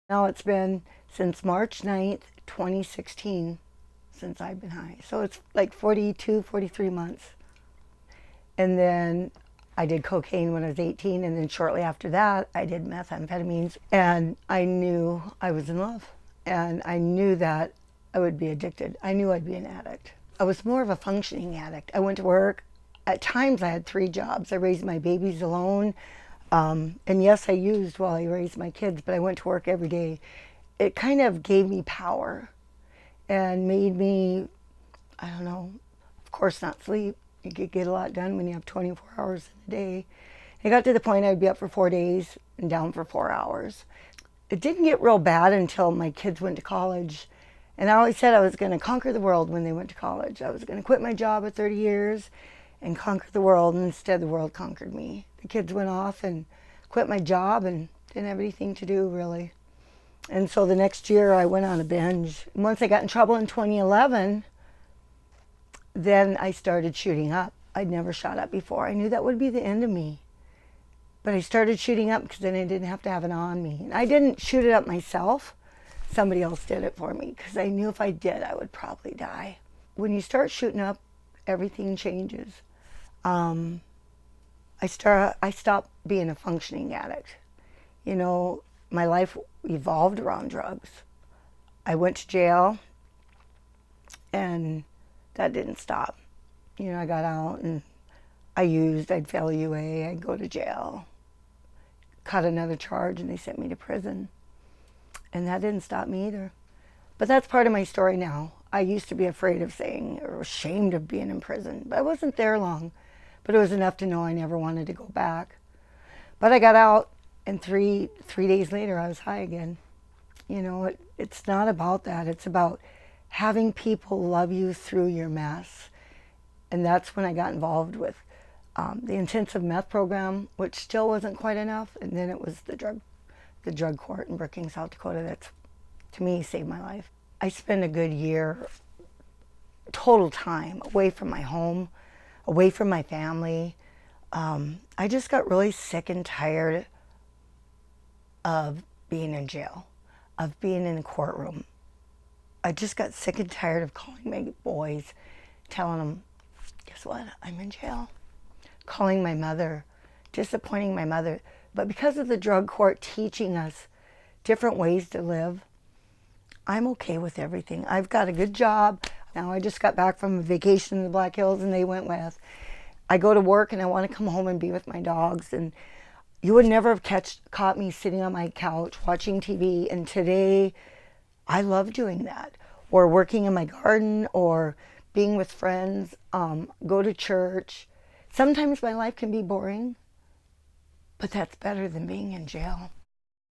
Now it's been since March 9th, 2016, since I've been high. So it's like 42, 43 months. And then I did cocaine when I was 18, and then shortly after that, I did methamphetamines. And I knew I was in love, and I knew that I would be addicted. I knew I'd be an addict. I was more of a functioning addict. I went to work. At times, I had 3 jobs. I raised my babies alone. And yes, I used while I raised my kids, but I went to work every day. It kind of gave me power and made me, I don't know, of course, not sleep. You could get a lot done when you have 24 hours in a day. It got to the point I'd be up for 4 days and down for 4 hours. It didn't get real bad until my kids went to college. And I always said I was going to conquer the world when they went to college. I was going to quit my job at 30 years and conquer the world. And instead, the world conquered me. The kids went off and quit my job and didn't have anything to do, really. And so the next year, I went on a binge. And once I got in trouble in 2011, then I started shooting up. I'd never shot up before. I knew that would be the end of me. But I started shooting up because then I didn't have to have it on me. And I didn't shoot it up myself. Somebody else did it for me because I knew if I did, I would probably die. When you start shooting up, everything changes. I stopped being a functioning addict. You know, my life evolved around drugs. I went to jail, and that didn't stop. You know, I got out and I'd fail UA, I'd go to jail, caught another charge, and they sent me to prison. And that didn't stop me either. But that's part of my story now. I used to be afraid of saying or ashamed of being in prison, but I wasn't there long. But it was enough to know I never wanted to go back. But I got out, and three days later, I was high again. You know, it's not about that. It's about having people love you through your mess. And that's when I got involved with the intensive meth program, which still wasn't quite enough. And then it was the drug court in Brookings, South Dakota. That's, to me, saved my life. I spent a good year, total time, away from my home, away from my family. I just got really sick and tired of being in jail, of being in a courtroom. I just got sick and tired of calling my boys, telling them, guess what, I'm in jail. Calling my mother, disappointing my mother. But because of the drug court teaching us different ways to live, I'm okay with everything. I've got a good job. Now I just got back from a vacation in the Black Hills, and they went with. I go to work and I want to come home and be with my dogs. And you would never have caught me sitting on my couch watching TV. And today, I love doing that. Or working in my garden, or being with friends, go to church. Sometimes my life can be boring, but that's better than being in jail.